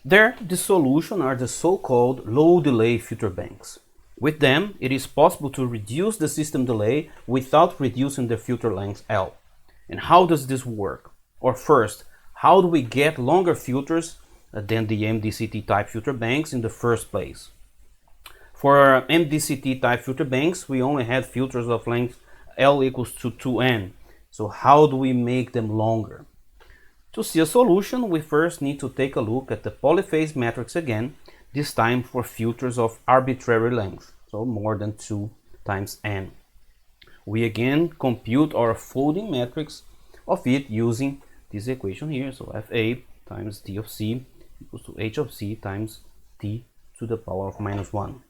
There, the solution are the so-called low delay filter banks. With them, it is possible to reduce the system delay without reducing the filter length L. And how does this work? Or first, how do we get longer filters than the MDCT type filter banks in the first place? For MDCT type filter banks, we only had filters of length L equals to 2n. So how do we make them longer? To see a solution, we first need to take a look at the polyphase matrix again, this time for filters of arbitrary length, so more than 2 times n. We again compute our folding matrix of it using this equation here, so Fa times d of c equals to h of c times t to the power of minus 1.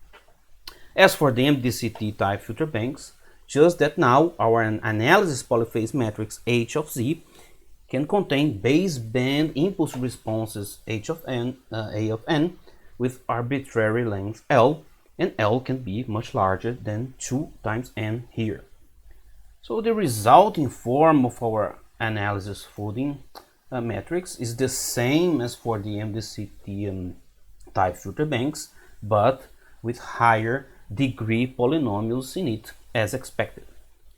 As for the MDCT type filter banks, just that now our analysis polyphase matrix h of z can contain baseband impulse responses h of n, a of n with arbitrary length L, and L can be much larger than 2 times n here. So the resulting form of our analysis folding matrix is the same as for the MDCT type filter banks, but with higher degree polynomials in it as expected.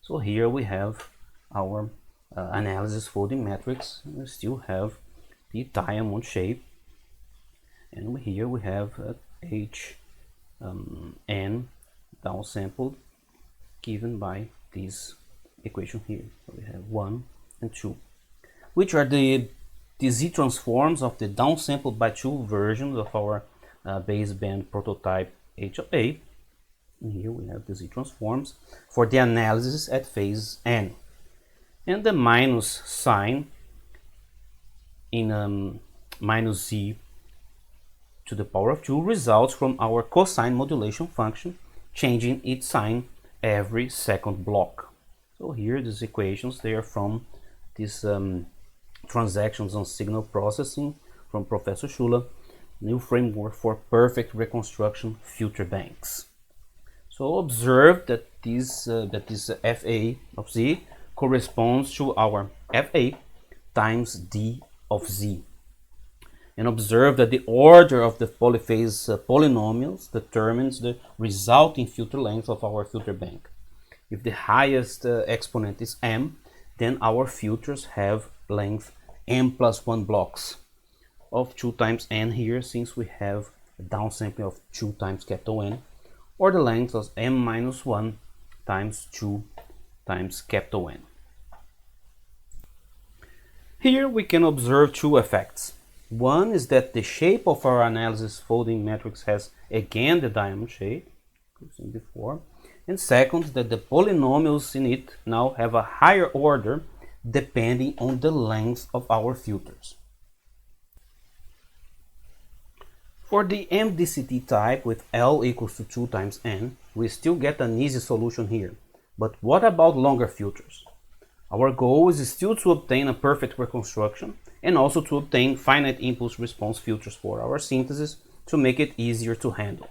So here we have our analysis folding matrix. We still have the diamond shape, and here we have h n downsampled given by this equation here. So we have 1 and 2, which are the z transforms of the downsampled by 2 versions of our baseband prototype h of a. And here we have the z transforms for the analysis at phase n. And the minus sign in minus z to the power of 2 results from our cosine modulation function, changing its sign every second block. So here these equations, they are from these transactions on signal processing from Professor Schuller, new framework for perfect reconstruction filter banks. So observe that this Fa of z corresponds to our Fa times d of z. And observe that the order of the polyphase polynomials determines the resulting filter length of our filter bank. If the highest exponent is m, then our filters have length m plus 1 blocks of 2 times n here, since we have a downsampling of 2 times capital N, or the length of m minus 1 times 2 times capital N. Here we can observe 2 effects. One is that the shape of our analysis folding matrix has again the diamond shape, we've seen before. And second, that the polynomials in it now have a higher order depending on the length of our filters. For the MDCT type with L equals to 2 times n, we still get an easy solution here. But what about longer filters? Our goal is still to obtain a perfect reconstruction and also to obtain finite impulse response filters for our synthesis to make it easier to handle.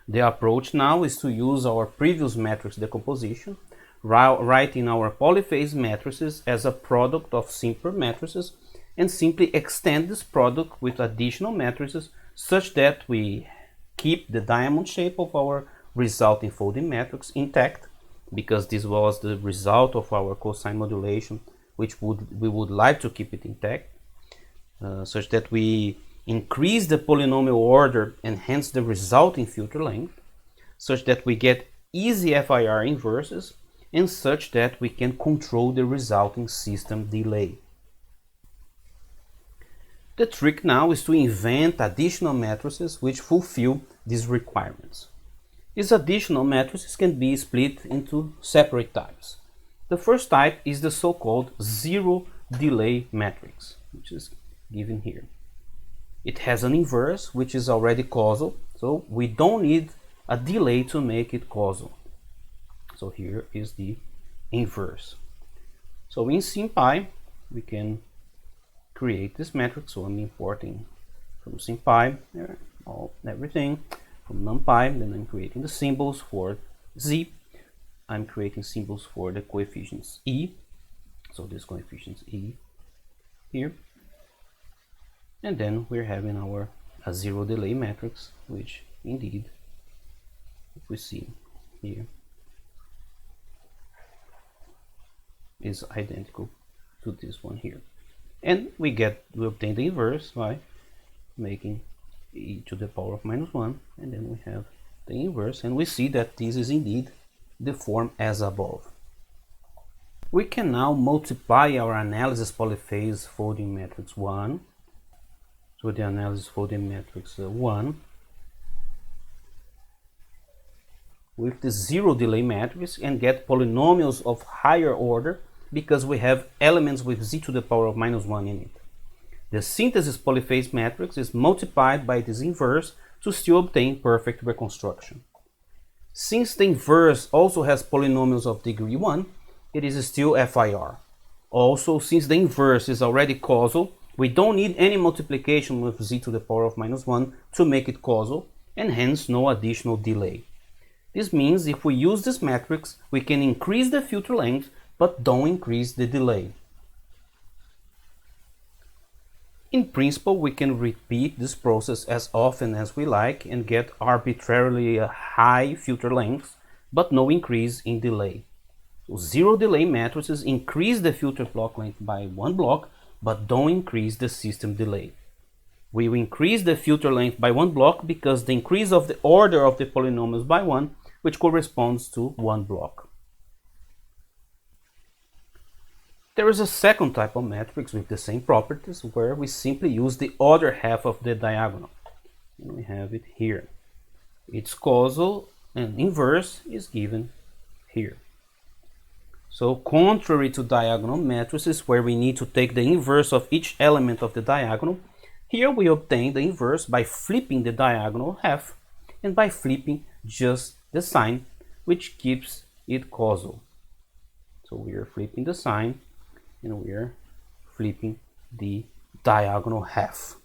The approach now is to use our previous matrix decomposition, writing our polyphase matrices as a product of simpler matrices, and simply extend this product with additional matrices such that we keep the diamond shape of our resulting folding matrix intact, because this was the result of our cosine modulation, which we would like to keep it intact, such that we increase the polynomial order and hence the resulting filter length, such that we get easy FIR inverses, and such that we can control the resulting system delay. The trick now is to invent additional matrices which fulfill these requirements. These additional matrices can be split into separate types. The first type is the so-called zero delay matrix, which is given here. It has an inverse which is already causal, so we don't need a delay to make it causal. So here is the inverse. So in SymPy we can create this matrix. So I'm importing from SymPy everything from NumPy, then I'm creating the symbols for Z. I'm creating symbols for the coefficients E. So this coefficients E here. And then we're having our zero delay matrix, which indeed, if we see here, is identical to this one here. And we obtain the inverse by making e to the power of -1, and then we have the inverse, and we see that this is indeed the form as above. We can now multiply our analysis polyphase folding matrix 1 to the analysis folding matrix 1 with the zero delay matrix and get polynomials of higher order because we have elements with z to the power of -1 in it. The synthesis polyphase matrix is multiplied by this inverse to still obtain perfect reconstruction. Since the inverse also has polynomials of degree 1, it is still FIR. Also, since the inverse is already causal, we don't need any multiplication with z to the power of -1 to make it causal, and hence no additional delay. This means if we use this matrix, we can increase the filter length, but don't increase the delay. In principle, we can repeat this process as often as we like and get arbitrarily a high filter length, but no increase in delay. So zero delay matrices increase the filter block length by 1 block, but don't increase the system delay. We will increase the filter length by 1 block because the increase of the order of the polynomials by 1, which corresponds to 1 block. There is a second type of matrix with the same properties where we simply use the other half of the diagonal. And we have it here. Its causal and inverse is given here. So contrary to diagonal matrices where we need to take the inverse of each element of the diagonal, here we obtain the inverse by flipping the diagonal half and by flipping just the sign, which keeps it causal. So we are flipping the sign and we are flipping the diagonal half.